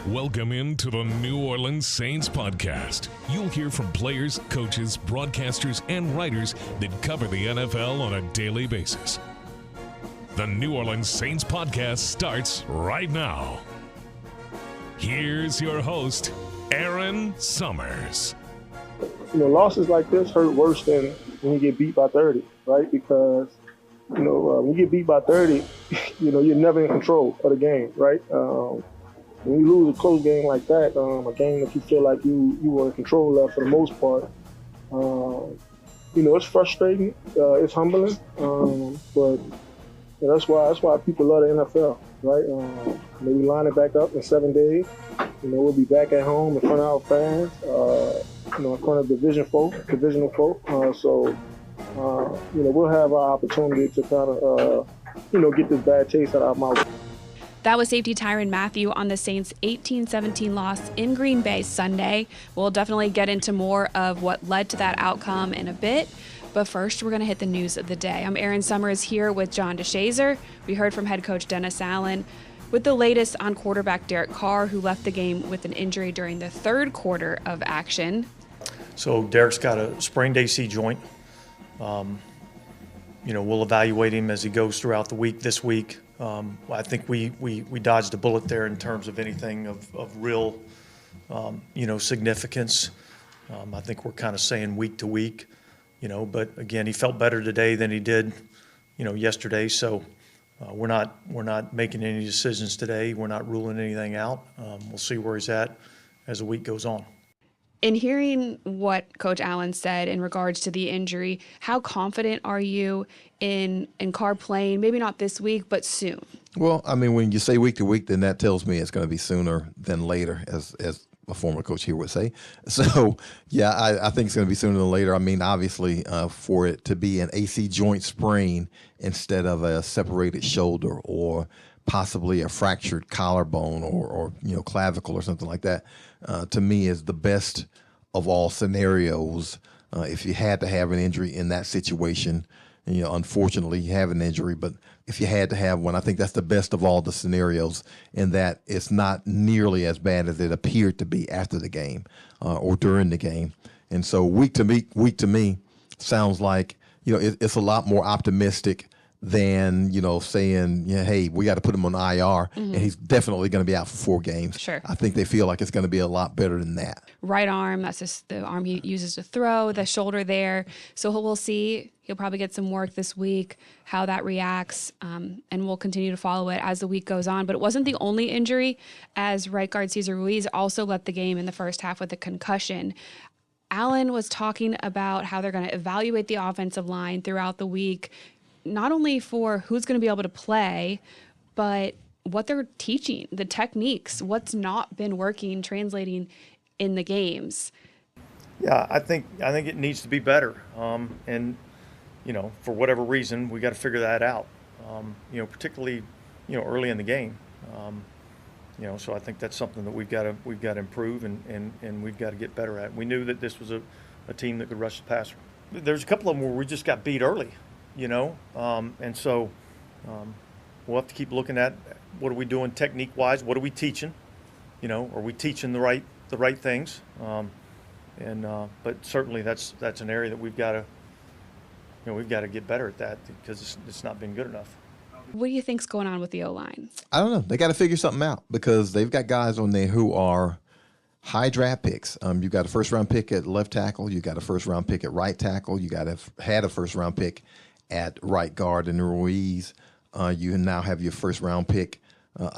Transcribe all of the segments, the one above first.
Welcome into the New Orleans Saints podcast. You'll hear from players, coaches, broadcasters, and writers that cover the NFL on a daily basis. The New Orleans Saints podcast starts right now. Here's your host, Erin Summers. You know, losses like this hurt worse than when you get beat by 30, right? Because, when you get beat by 30, you're never in control of the game, right? When you lose a close game like that, a game that you feel like you were in control of for the most part, it's frustrating, it's humbling, but that's why people love the NFL, right? We line it back up in 7 days. We'll be back at home in front of our fans, in front of divisional folk. So we'll have our opportunity to kind of, get this bad taste out of our mouth. That was safety Tyrann Mathieu on the Saints' 18-17 loss in Green Bay Sunday. We'll definitely get into more of what led to that outcome in a bit. But first, we're going to hit the news of the day. I'm Erin Summers here with John DeShazier. We heard from head coach Dennis Allen with the latest on quarterback Derek Carr, who left the game with an injury during the third quarter of action. So Derek's got a sprained AC joint. We'll evaluate him as he goes throughout the week this week. I think we dodged a bullet there in terms of anything of real, significance. I think we're kind of saying week to week, but again, he felt better today than he did, yesterday. So we're not making any decisions today. We're not ruling anything out. We'll see where he's at as the week goes on. In hearing what Coach Allen said in regards to the injury, how confident are you in Carr playing, maybe not this week, but soon? Well, when you say week to week, then that tells me it's going to be sooner than later, as a former coach here would say. So, yeah, I think it's going to be sooner than later. Obviously, for it to be an AC joint sprain instead of a separated shoulder or possibly a fractured collarbone or clavicle or something like that, to me is the best of all scenarios. If you had to have an injury in that situation, unfortunately you have an injury, but if you had to have one, I think that's the best of all the scenarios in that it's not nearly as bad as it appeared to be after the game or during the game. And so week to me sounds like, it's a lot more optimistic than, saying, hey, we got to put him on IR, and he's definitely going to be out for 4 games. Sure. I think they feel like it's going to be a lot better than that. Right arm, that's just the arm he uses to throw, the shoulder there. So we'll see. He'll probably get some work this week, how that reacts, and we'll continue to follow it as the week goes on. But it wasn't the only injury, as right guard Cesar Ruiz also left the game in the first half with a concussion. Allen was talking about how they're going to evaluate the offensive line throughout the week, not only for who's going to be able to play, but what they're teaching, the techniques, what's not been working, translating in the games. Yeah, I think it needs to be better. And for whatever reason, we got to figure that out. Particularly, early in the game. So I think that's something that we've got to improve and we've got to get better at. We knew that this was a team that could rush the passer. There's a couple of them where we just got beat early. And so we'll have to keep looking at what are we doing technique-wise, what are we teaching, are we teaching the right things, but certainly that's an area that we've got to get better at that because it's not been good enough. What do you think's going on with the O-line? I don't know. They got to figure something out because they've got guys on there who are high draft picks. You got a first-round pick at left tackle. You got a first-round pick at right tackle. You had a first-round pick at right guard in Ruiz. You now have your first-round pick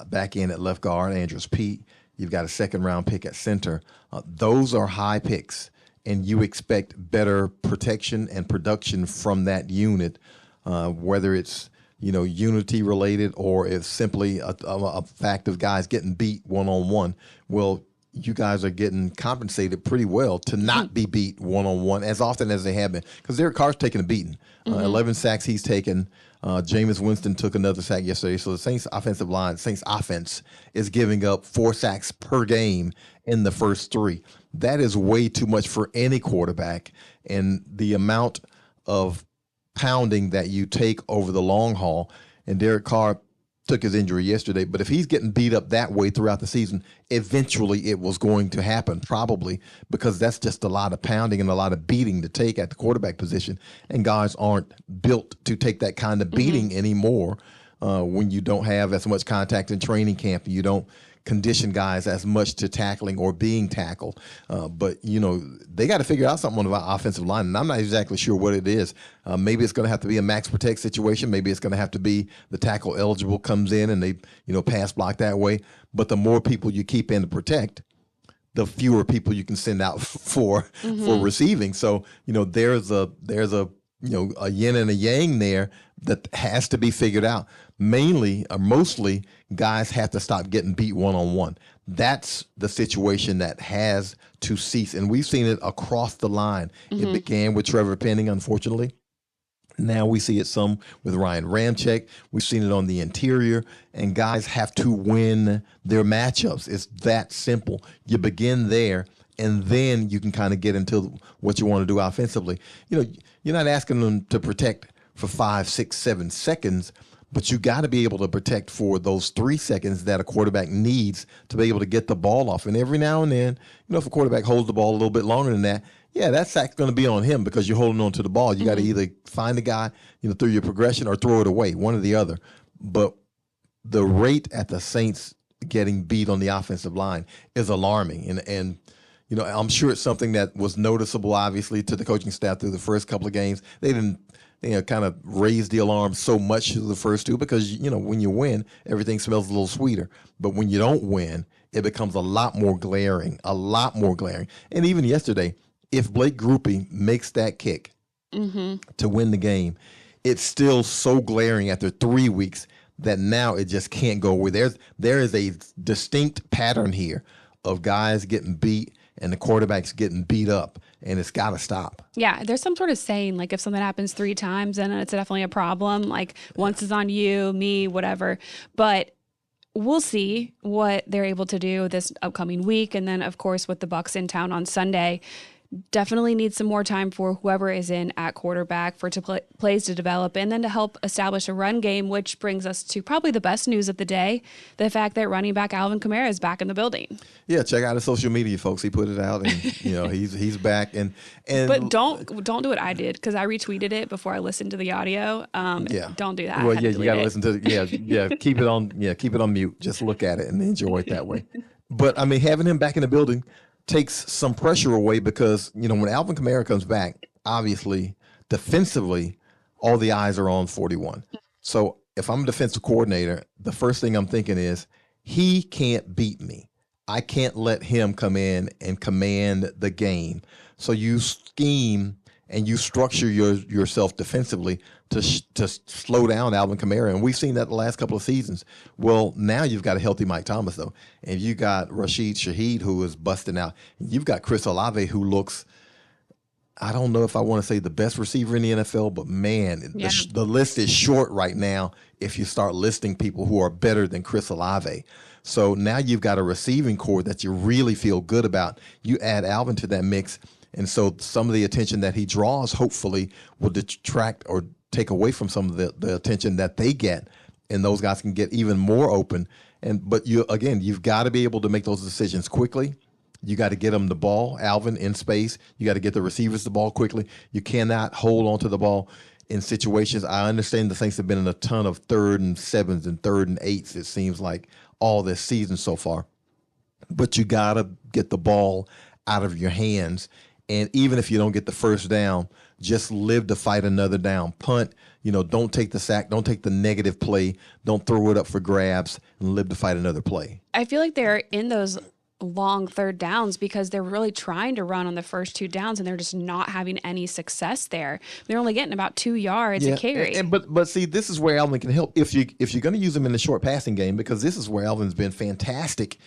back in at left guard, Andrews Pete. You've got a second-round pick at center. Those are high picks, and you expect better protection and production from that unit, whether it's unity related or it's simply a fact of guys getting beat one-on-one. Well, you guys are getting compensated pretty well to not be beat one-on-one as often as they have been. Because Derek Carr's taking a beating. 11 sacks he's taken. Jameis Winston took another sack yesterday. So the Saints offense is giving up 4 sacks per game in the first 3. That is way too much for any quarterback. And the amount of pounding that you take over the long haul, and Derek Carr took his injury yesterday, but if he's getting beat up that way throughout the season, eventually it was going to happen, probably, because that's just a lot of pounding and a lot of beating to take at the quarterback position, and guys aren't built to take that kind of beating anymore when you don't have as much contact in training camp. You don't condition guys as much to tackling or being tackled. But, they got to figure out something on the offensive line, and I'm not exactly sure what it is. Maybe it's going to have to be a max protect situation. Maybe it's going to have to be the tackle eligible comes in and they, pass block that way. But the more people you keep in to protect, the fewer people you can send out for receiving. So, there's a yin and a yang there that has to be figured out. Mainly or mostly, guys have to stop getting beat one-on-one. That's the situation that has to cease. And we've seen it across the line. It began with Trevor Penning, unfortunately. Now we see it some with Ryan Ramczyk. We've seen it on the interior. And guys have to win their matchups. It's that simple. You begin there, and then you can kind of get into what you want to do offensively. You're not asking them to protect for 5, 6, 7 seconds, but you got to be able to protect for those 3 seconds that a quarterback needs to be able to get the ball off. And every now and then, if a quarterback holds the ball a little bit longer than that, that sack's going to be on him because you're holding on to the ball. You got to either find the guy, through your progression or throw it away, one or the other. But the rate at the Saints getting beat on the offensive line is alarming. And I'm sure it's something that was noticeable, obviously, to the coaching staff through the first couple of games. They didn't kind of raise the alarm so much through the first two because, when you win, everything smells a little sweeter. But when you don't win, it becomes a lot more glaring. And even yesterday, if Blake Grupe makes that kick to win the game, it's still so glaring after 3 weeks that now it just can't go away. There is a distinct pattern here of guys getting beat and the quarterback's getting beat up, and it's got to stop. Yeah, there's some sort of saying, like if something happens 3 times, then it's definitely a problem. Like once is on you, me, whatever. But we'll see what they're able to do this upcoming week. And then, of course, with the Bucs in town on Sunday, definitely need some more time for whoever is in at quarterback for plays to develop and then to help establish a run game, which brings us to probably the best news of the day, the fact that running back Alvin Kamara is back in the building. Yeah, check out his social media, folks. He put it out, and he's back. And but don't do what I did because I retweeted it before I listened to the audio. Don't do that. Well, you got to listen to keep it on mute. Just look at it and enjoy it that way. But I mean, having him back in the building takes some pressure away because, when Alvin Kamara comes back, obviously, defensively, all the eyes are on 41. So if I'm a defensive coordinator, the first thing I'm thinking is he can't beat me. I can't let him come in and command the game. So you scheme and you structure yourself defensively to slow down Alvin Kamara. And we've seen that the last couple of seasons. Well, now you've got a healthy Mike Thomas, though. And you got Rashid Shaheed, who is busting out. You've got Chris Olave, who looks, I don't know if I want to say the best receiver in the NFL, but man, the list is short right now if you start listing people who are better than Chris Olave. So now you've got a receiving core that you really feel good about. You add Alvin to that mix, and so some of the attention that he draws hopefully will detract or take away from some of the attention that they get, and those guys can get even more open. But you've got to be able to make those decisions quickly. You got to get them the ball, Alvin, in space. You got to get the receivers the ball quickly. You cannot hold on to the ball in situations. I understand the Saints have been in a ton of 3rd and 7s and 3rd and 8s, it seems like, all this season so far. But you got to get the ball out of your hands. And even if you don't get the first down, just live to fight another down. Punt, don't take the sack, don't take the negative play, don't throw it up for grabs, and live to fight another play. I feel like they're in those long 3rd downs because they're really trying to run on the first 2 downs and they're just not having any success there. They're only getting about 2 yards a carry. But see, this is where Alvin can help if you're going to use him in the short passing game, because this is where Alvin's been fantastic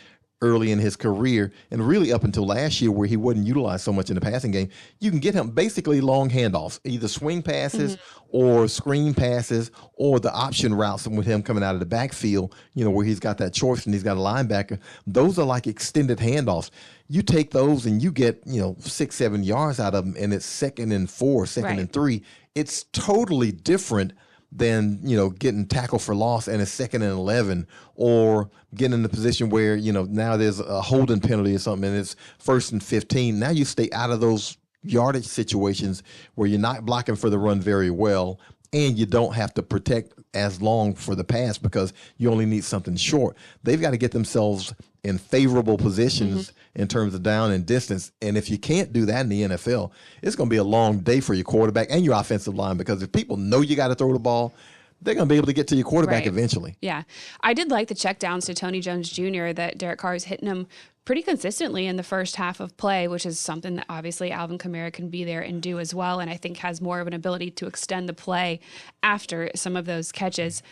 early in his career and really up until last year where he wasn't utilized so much in the passing game. You can get him basically long handoffs, either swing passes or screen passes or the option routes with him coming out of the backfield, where he's got that choice and he's got a linebacker. Those are like extended handoffs. You take those and you get, 6, 7 yards out of them, and it's 2nd and 4, 2nd and 3. It's totally different than, getting tackled for loss and it's 2nd and 11, or getting in the position where, now there's a holding penalty or something and it's 1st and 15. Now you stay out of those yardage situations where you're not blocking for the run very well, and you don't have to protect as long for the pass because you only need something short. They've got to get themselves in favorable positions in terms of down and distance. And if you can't do that in the NFL, it's going to be a long day for your quarterback and your offensive line, because if people know you got to throw the ball, they're going to be able to get to your quarterback eventually. Yeah. I did like the checkdowns to Tony Jones Jr. that Derek Carr is hitting him pretty consistently in the first half of play, which is something that obviously Alvin Kamara can be there and do as well, and I think has more of an ability to extend the play after some of those catches.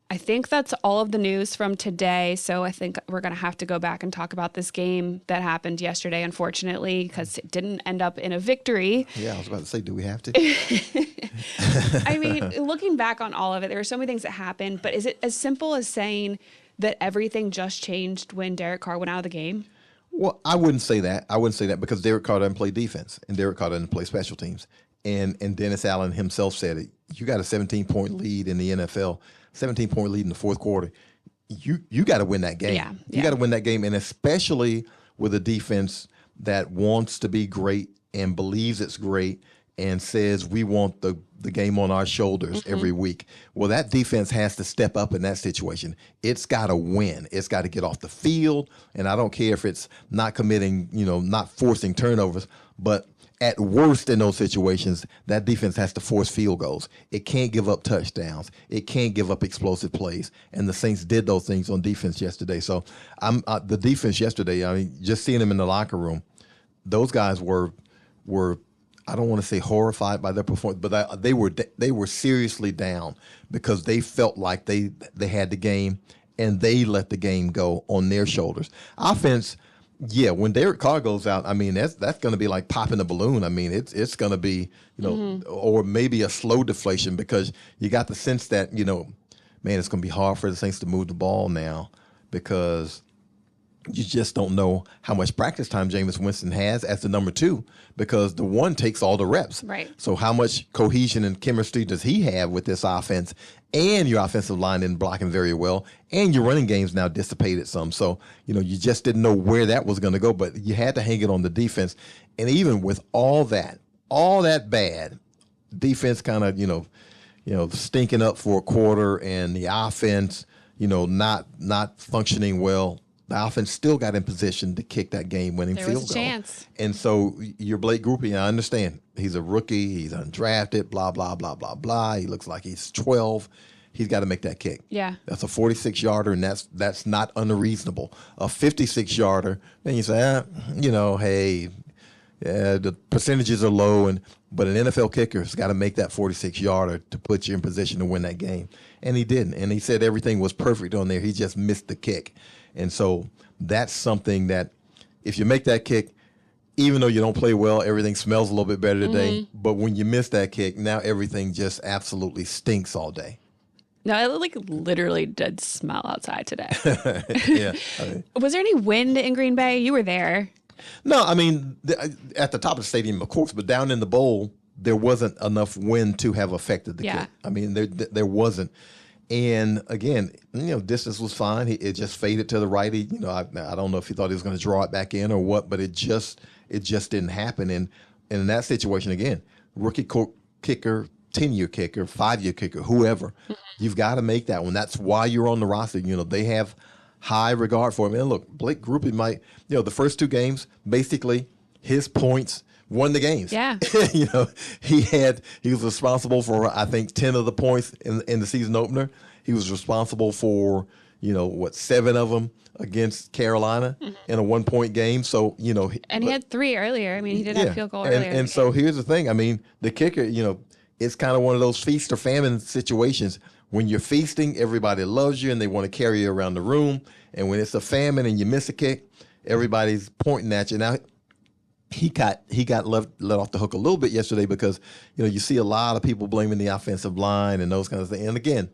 I think that's all of the news from today, so I think we're going to have to go back and talk about this game that happened yesterday, unfortunately, because it didn't end up in a victory. Yeah, I was about to say, do we have to? I mean, looking back on all of it, there were so many things that happened, but is it as simple as saying that everything just changed when Derek Carr went out of the game? Well, I wouldn't say that. Because Derek Carr doesn't play defense, and Derek Carr doesn't play special teams. And Dennis Allen himself said it. You got a 17-point lead in the NFL, 17-point lead in the fourth quarter. You got to win that game. You got to win that game, and especially with a defense that wants to be great and believes it's great and says we want the game on our shoulders every week. Well, that defense has to step up in that situation. It's got to win. It's got to get off the field, and I don't care if it's not committing, not forcing turnovers, but at worst in those situations, that defense has to force field goals. It can't give up touchdowns. It can't give up explosive plays, and the Saints did those things on defense yesterday. So the defense yesterday, I mean, just seeing them in the locker room, those guys were I don't want to say horrified by their performance, but they were seriously down because they felt like they had the game and they let the game go on their shoulders. Offense, yeah, when Derek Carr goes out, I mean that's going to be like popping a balloon. I mean it's going to be or maybe a slow deflation, because you got the sense that man, it's going to be hard for the Saints to move the ball now, because you just don't know how much practice time Jameis Winston has as the number 2, because the 1 takes all the reps. Right. So how much cohesion and chemistry does he have with this offense? And your offensive line didn't block him very well, and your running game's now dissipated some. So, you just didn't know where that was going to go, but you had to hang it on the defense. And even with all that bad, defense kind of, stinking up for a quarter, and the offense, not functioning well, the offense still got in position to kick that game-winning field goal. There was a chance. And so your Blake Grupe, I understand. He's a rookie. He's undrafted, blah, blah, blah, blah, blah. He looks like he's 12. He's got to make that kick. Yeah. That's a 46-yarder, and that's not unreasonable. A 56-yarder, then you say, hey, the percentages are low, but an NFL kicker's got to make that 46-yarder to put you in position to win that game. And he didn't. And he said everything was perfect on there. He just missed the kick. And so that's something that if you make that kick, even though you don't play well, everything smells a little bit better today. But when you miss that kick, now everything just absolutely stinks all day. No, it literally did smell outside today. Yeah. Was there any wind in Green Bay? You were there. No, I mean, at the top of the stadium, of course, but down in the bowl, there wasn't enough wind to have affected the kick. I mean, there wasn't. And again, distance was fine. It just faded to the right. I don't know if he thought he was going to draw it back in or what, but it just didn't happen. And in that situation, again, rookie kicker, 10-year kicker, 5-year kicker, whoever, you've got to make that one. That's why you're on the roster. They have high regard for him. And look, Blake Grupe might, the first 2 games, basically his points won the games. Yeah. He was responsible for, I think, 10 of the points in the season opener. He was responsible for, 7 of them against Carolina in a 1-point game. So, and he had 3 earlier. I mean, he did have a field goal earlier. And so here's the thing. I mean, the kicker, it's kind of one of those feast or famine situations. When you're feasting, everybody loves you and they want to carry you around the room. And when it's a famine and you miss a kick, everybody's pointing at you. Now, he got let off the hook a little bit yesterday because, you see a lot of people blaming the offensive line and those kinds of things. And again,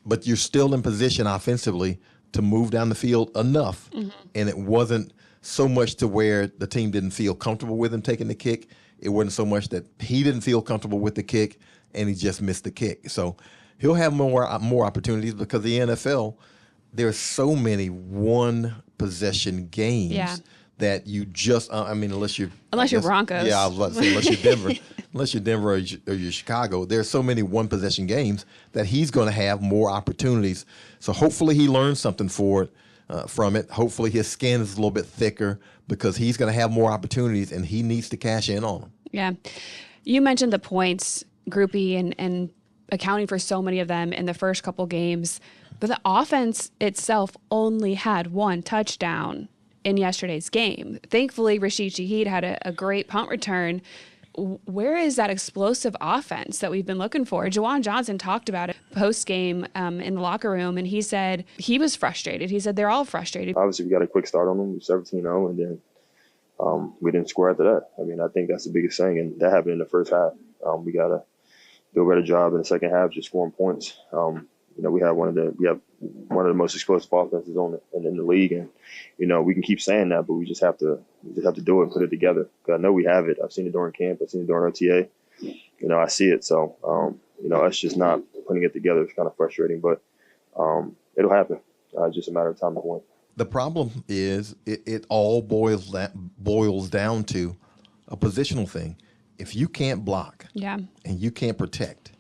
but you're still in position offensively to move down the field enough. And it wasn't so much to where the team didn't feel comfortable with him taking the kick. It wasn't so much that he didn't feel comfortable with the kick and he just missed the kick. So he'll have more opportunities because the NFL, there's so many one possession games that you just unless you're Broncos. Yeah, I was about to say unless you're Denver, or you're Chicago, there's so many one possession games that he's going to have more opportunities. So hopefully he learns something from it. Hopefully his skin is a little bit thicker because he's going to have more opportunities and he needs to cash in on them. Yeah. You mentioned the points, Groupie, and accounting for so many of them in the first couple games, but the offense itself only had one touchdown in yesterday's game. Thankfully, Rashid Shaheed had a great punt return. Where is that explosive offense that we've been looking for? Juwan Johnson talked about it post-game in the locker room, and he said he was frustrated. He said they're all frustrated. Obviously, we got a quick start on them. We 17-0, and then we didn't score after that. I mean, I think that's the biggest thing, and that happened in the first half. We got to do a better job in the second half, just scoring points. We have one of the most explosive offenses in the league, and we can keep saying that, but we just have to do it and put it together. I know we have it. I've seen it during camp. I've seen it during OTA. I see it. So us just not putting it together is kind of frustrating, but it'll happen. Just a matter of time to win. The problem is it all boils down to a positional thing. If you can't block and you can't protect,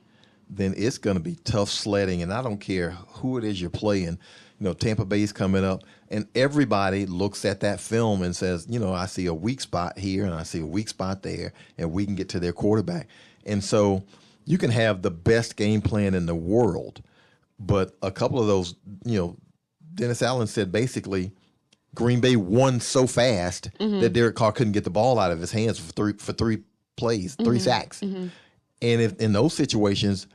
then it's going to be tough sledding. And I don't care who it is you're playing. Tampa Bay's coming up, and everybody looks at that film and says, I see a weak spot here and I see a weak spot there, and we can get to their quarterback. And so you can have the best game plan in the world, but a couple of those, Dennis Allen said basically Green Bay won so fast that Derek Carr couldn't get the ball out of his hands for three plays, 3 sacks. And if in those situations,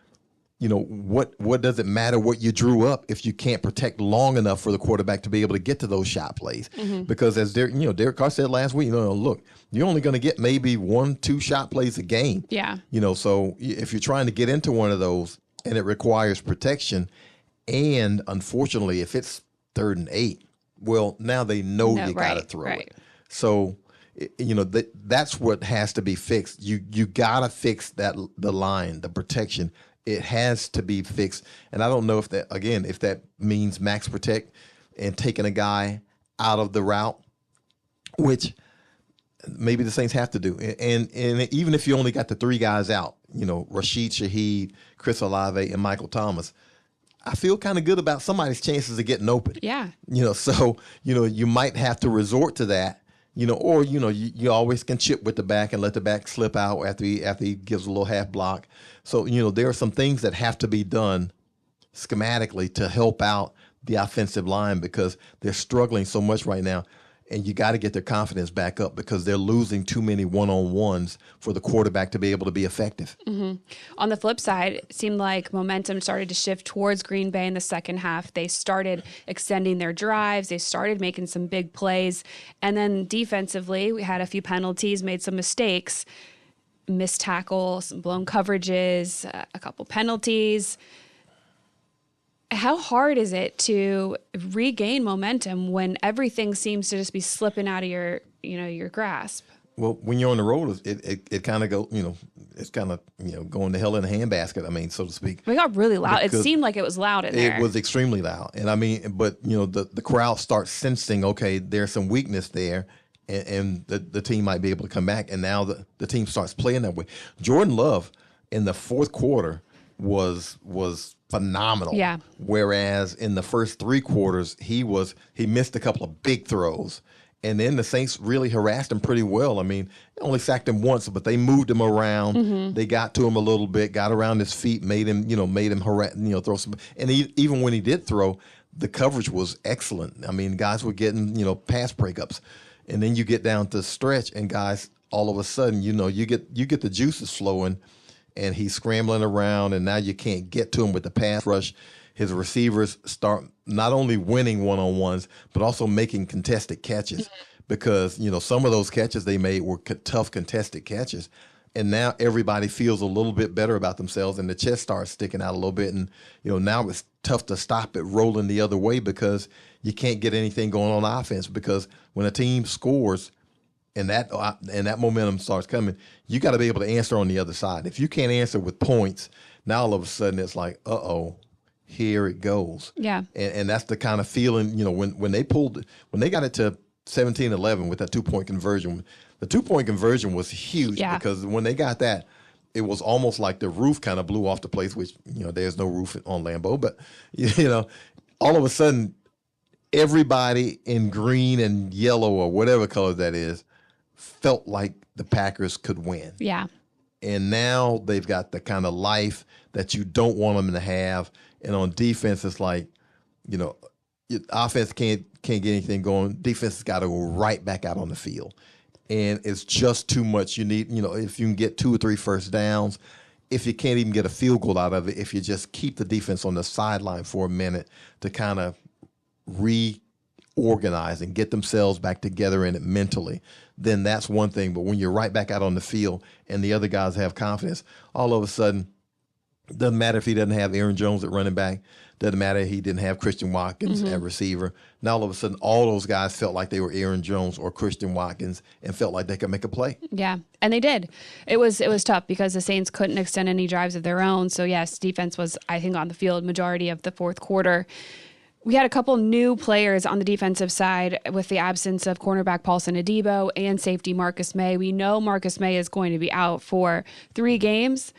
what does it matter what you drew up if you can't protect long enough for the quarterback to be able to get to those shot plays? Because as Derek Carr said last week, look, you're only going to get maybe 1-2 shot plays a game. Yeah. So if you're trying to get into one of those and it requires protection, and unfortunately, if it's 3rd and 8, well, now they know you got to throw it. So that's what has to be fixed. You got to fix the line, the protection. It has to be fixed. And I don't know if that means max protect and taking a guy out of the route, which maybe the Saints have to do. And even if you only got the 3 guys out, Rashid Shaheed, Chris Olave, and Michael Thomas, I feel kind of good about somebody's chances of getting open. Yeah. So you might have to resort to that. Or you always can chip with the back and let the back slip out after he gives a little half block. So there are some things that have to be done schematically to help out the offensive line because they're struggling so much right now, and you got to get their confidence back up because they're losing too many one-on-ones for the quarterback to be able to be effective. On the flip side, it seemed like momentum started to shift towards Green Bay in the second half. They started extending their drives. They started making some big plays. And then defensively, we had a few penalties, made some mistakes, missed tackle, some blown coverages, a couple penalties. How hard is it to regain momentum when everything seems to just be slipping out of your grasp? Well, when you're on the road, it kind of go, it's kind of, going to hell in a handbasket, so to speak. We got really loud. It seemed like it was loud in there. It was extremely loud. And but the crowd starts sensing, okay, there's some weakness there, and the team might be able to come back. And now the team starts playing that way. Jordan Love in the fourth quarter was phenomenal. Yeah. Whereas in the first 3 quarters, he missed a couple of big throws. And then the Saints really harassed him pretty well. Only sacked him once, but they moved him around. They got to him a little bit, got around his feet, made him harass, throw some. And even when he did throw, the coverage was excellent. Guys were getting, pass breakups. And then you get down to stretch, and guys, all of a sudden, you get the juices flowing, and he's scrambling around, and now you can't get to him with the pass rush. His receivers start not only winning one-on-ones, but also making contested catches because, some of those catches they made were tough contested catches. And now everybody feels a little bit better about themselves, and the chest starts sticking out a little bit. And, now it's tough to stop it rolling the other way because you can't get anything going on offense because when a team scores and that momentum starts coming, you got to be able to answer on the other side. If you can't answer with points, now all of a sudden it's like, here it goes. Yeah. And that's the kind of feeling, when they got it to 17-11 with that 2-point conversion, the 2-point conversion was huge because when they got that, it was almost like the roof kind of blew off the place, which, there's no roof on Lambeau, but, all of a sudden, everybody in green and yellow or whatever color that is felt like the Packers could win. Yeah. And now they've got the kind of life that you don't want them to have. And on defense, it's like, offense can't get anything going. Defense has got to go right back out on the field. And it's just too much. You need, if you can get 2 or 3 first downs, if you can't even get a field goal out of it, if you just keep the defense on the sideline for a minute to kind of reorganize and get themselves back together in it mentally, then that's one thing. But when you're right back out on the field and the other guys have confidence, all of a sudden, doesn't matter if he doesn't have Aaron Jones at running back. Doesn't matter if he didn't have Christian Watkins at receiver. Now all of a sudden, all those guys felt like they were Aaron Jones or Christian Watkins and felt like they could make a play. Yeah, and they did. It was tough because the Saints couldn't extend any drives of their own. So yes, defense was, I think, on the field majority of the fourth quarter. We had a couple new players on the defensive side with the absence of cornerback Paulson Adebo and safety Marcus May. We know Marcus May is going to be out for 3 games.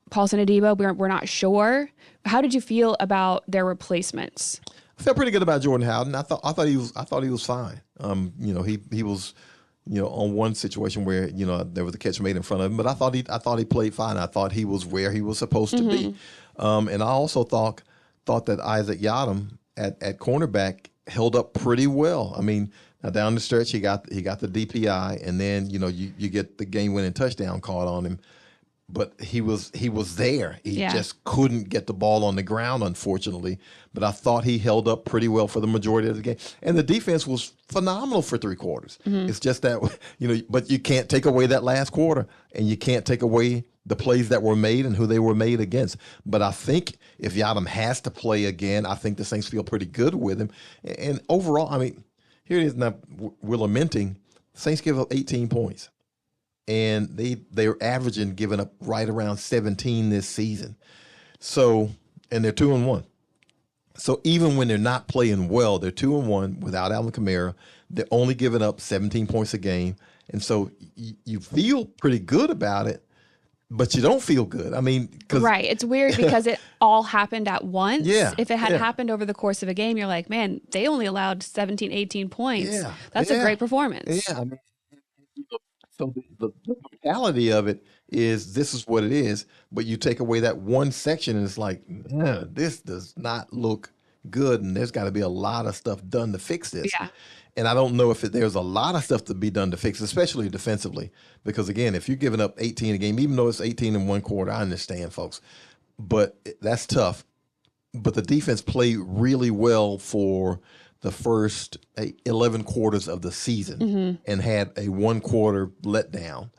Paulson Adebo, we're not sure. How did you feel about their replacements? I felt pretty good about Jordan Howden. I thought he was fine. He was, on one situation where there was a catch made in front of him, but I thought he played fine. I thought he was where he was supposed to be, and I also thought that Isaac Yiadom at cornerback held up pretty well. I mean, now down the stretch he got the DPI, and then you get the game-winning touchdown called on him. But he was there. He just couldn't get the ball on the ground, unfortunately. But I thought he held up pretty well for the majority of the game. And the defense was phenomenal for 3 quarters. It's just that, but you can't take away that last quarter, and you can't take away the plays that were made and who they were made against. But I think if Yiadom has to play again, I think the Saints feel pretty good with him. And overall, I mean, here it is now, we're lamenting, the Saints give up 18 points. And they're averaging giving up right around 17 this season. So, and they're 2-1. So even when they're not playing well, they're 2-1 without Alvin Kamara. They're only giving up 17 points a game. And so you feel pretty good about it, but you don't feel good. I mean, right. It's weird because it all happened at once. Yeah. If it had happened over the course of a game, you're like, man, they only allowed 17, 18 points. Yeah. That's a great performance. Yeah. I mean, so the mentality of it is this is what it is, but you take away that one section and it's like, this does not look good, and there's got to be a lot of stuff done to fix this. Yeah. And I don't know if there's a lot of stuff to be done to fix, especially defensively, because again, if you're giving up 18 a game, even though it's 18 in 1 quarter, I understand, folks, but that's tough. But the defense played really well for the first 11 quarters of the season and had a 1 quarter letdown.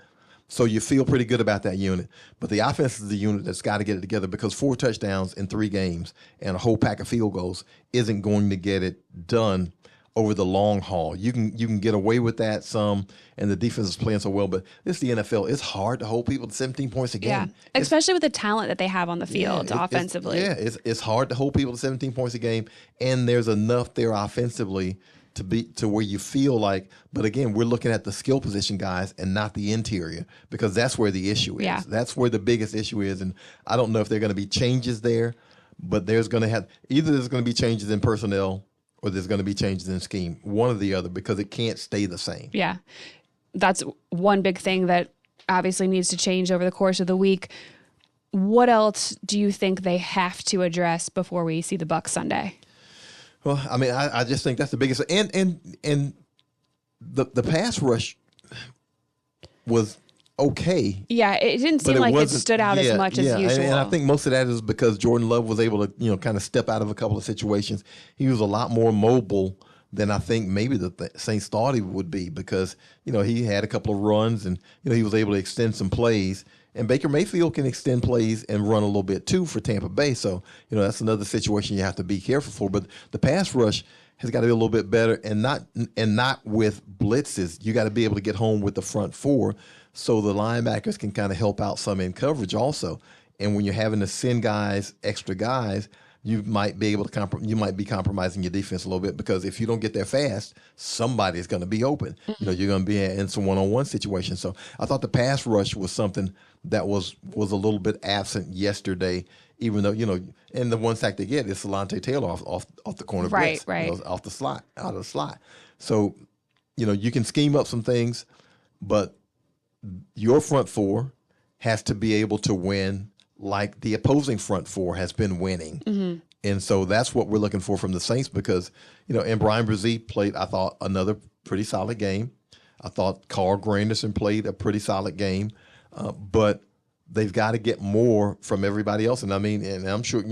So you feel pretty good about that unit. But the offense is the unit that's got to get it together, because 4 touchdowns in 3 games and a whole pack of field goals isn't going to get it done over the long haul. You can get away with that some, and the defense is playing so well, but this is the NFL. It's hard to hold people to 17 points a game. Yeah, especially with the talent that they have on the field offensively. It's hard to hold people to 17 points a game, and there's enough there offensively to where you feel like, but again, we're looking at the skill position guys and not the interior, because that's where the issue is. Yeah. That's where the biggest issue is, and I don't know if there are going to be changes there, but there's going to be changes in personnel, or there's going to be changes in scheme, one or the other, because it can't stay the same. Yeah. That's one big thing that obviously needs to change over the course of the week. What else do you think they have to address before we see the Bucs Sunday? Well, I mean, I just think that's the biggest. And the pass rush was okay. Yeah, it didn't seem like it stood out as much as usual. And I think most of that is because Jordan Love was able to, kind of step out of a couple of situations. He was a lot more mobile than I think maybe the Saints thought he would be, because, he had a couple of runs and, he was able to extend some plays. And Baker Mayfield can extend plays and run a little bit too for Tampa Bay. So, that's another situation you have to be careful for. But the pass rush has got to be a little bit better, and not with blitzes. You got to be able to get home with the front four so the linebackers can kind of help out some in coverage also. And when you're having to send extra guys, you might be able to you might be compromising your defense a little bit, because if you don't get there fast, somebody's going to be open. You're going to be in some one-on-one situations. So I thought the pass rush was something that was a little bit absent yesterday, even though, and the one sack they get is Salante Taylor off the corner blitz, off the slot, out of the slot. So, you can scheme up some things, but your front four has to be able to win like the opposing front four has been winning. And so that's what we're looking for from the Saints, because, and Brian Brzee played, I thought, another pretty solid game. I thought Carl Granderson played a pretty solid game, but they've got to get more from everybody else. And I'm sure,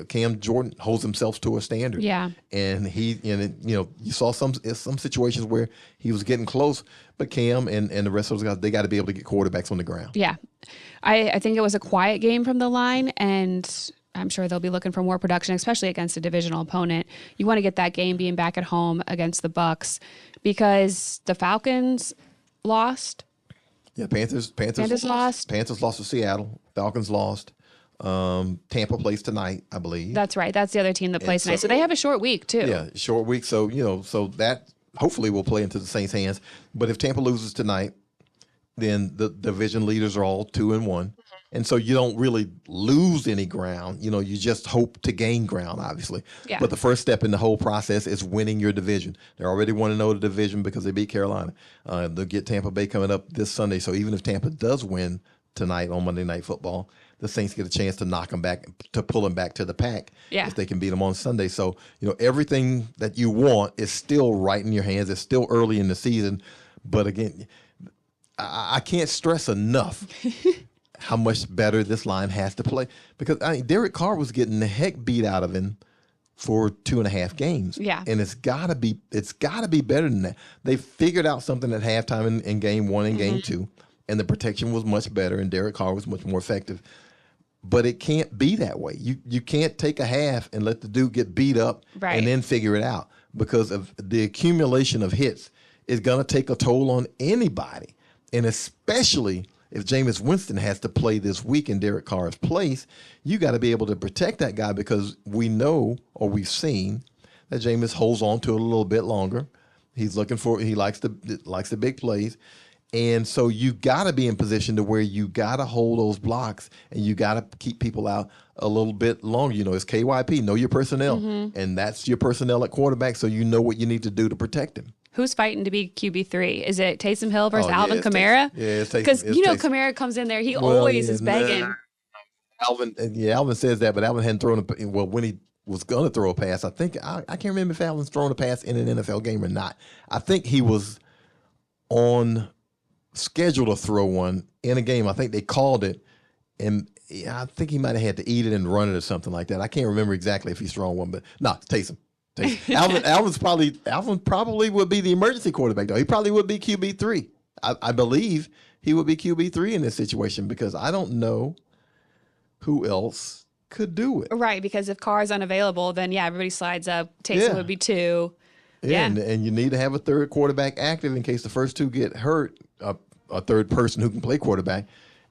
Cam Jordan holds himself to a standard. Yeah. And you saw some situations where he was getting close, but Cam and the rest of those guys, they got to be able to get quarterbacks on the ground. Yeah. I think it was a quiet game from the line, and I'm sure they'll be looking for more production, especially against a divisional opponent. You want to get that game being back at home against the Bucs, because the Falcons lost. Yeah, Panthers lost. Panthers lost to Seattle. Falcons lost. Tampa plays tonight, I believe. That's right. That's the other team that plays tonight. So they have a short week too. Yeah, short week. So, so that hopefully will play into the Saints' hands. But if Tampa loses tonight, then the division leaders are all 2-1. And so you don't really lose any ground. You just hope to gain ground, obviously. Yeah. But the first step in the whole process is winning your division. They're already 1-0 the division because they beat Carolina. They'll get Tampa Bay coming up this Sunday. So even if Tampa does win tonight on Monday Night Football, the Saints get a chance to knock them back, to pull them back to the pack if they can beat them on Sunday. So, everything that you want is still right in your hands. It's still early in the season. But again, I can't stress enough how much better this line has to play, because Derek Carr was getting the heck beat out of him for 2.5 games. Yeah. And it's gotta be better than that. They figured out something at halftime in game 1 and game 2, and the protection was much better and Derek Carr was much more effective. But it can't be that way. You can't take a half and let the dude get beat up and then figure it out, because of the accumulation of hits is gonna take a toll on anybody. And especially if Jameis Winston has to play this week in Derek Carr's place, you got to be able to protect that guy, because we know, or we've seen, that Jameis holds on to it a little bit longer. He likes the big plays. And so you got to be in position to where you got to hold those blocks, and you got to keep people out a little bit longer. It's KYP, know your personnel. And that's your personnel at quarterback, so you know what you need to do to protect him. Who's fighting to be QB3? Is it Taysom Hill versus Alvin Kamara? It's Taysom. Because, Kamara comes in there. He always is begging. Alvin says that, but Alvin hadn't thrown when he was going to throw a pass. I can't remember if Alvin's thrown a pass in an NFL game or not. I think he was on schedule to throw one in a game. I think they called it, and I think he might have had to eat it and run it or something like that. I can't remember exactly if he's thrown one, but no, Taysom. Alvin probably would be the emergency quarterback, though. He probably would be QB3. I believe he would be QB3 in this situation, because I don't know who else could do it. Right, because if Carr is unavailable, then everybody slides up. Taysom would be 2. Yeah. And you need to have a third quarterback active in case the first 2 get hurt. A third person who can play quarterback.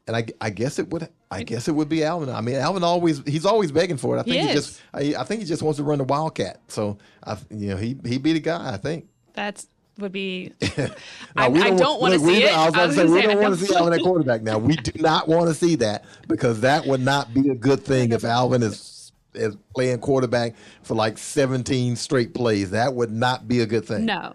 And I guess it would be Alvin. Alvin he's always begging for it. I think he just wants to run the Wildcat. So he'd be the guy, I think. That would be. I don't want to see it. I was going to say, we don't want to see Alvin at quarterback. Now, we do not want to see that, because that would not be a good thing if Alvin is playing quarterback for like 17 straight plays. That would not be a good thing. No.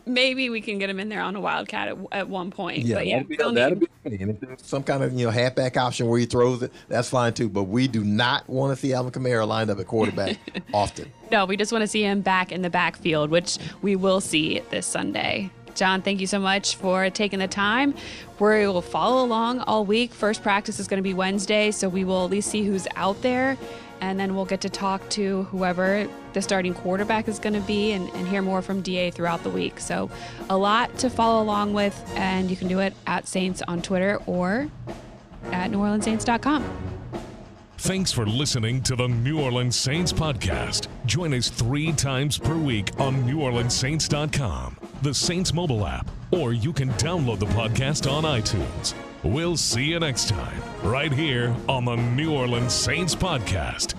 Maybe we can get him in there on a Wildcat at one point. Yeah, but that'd be funny. And if there's some kind of halfback option where he throws it, that's fine too. But we do not want to see Alvin Kamara lined up at quarterback often. No, we just want to see him back in the backfield, which we will see this Sunday. John, thank you so much for taking the time. We will follow along all week. First practice is going to be Wednesday, so we will at least see who's out there. And then we'll get to talk to whoever the starting quarterback is going to be and hear more from DA throughout the week. So a lot to follow along with, and you can do it at Saints on Twitter or at NewOrleansSaints.com. Thanks for listening to the New Orleans Saints podcast. Join us 3 times per week on NewOrleansSaints.com, the Saints mobile app, or you can download the podcast on iTunes. We'll see you next time, right here on the New Orleans Saints podcast.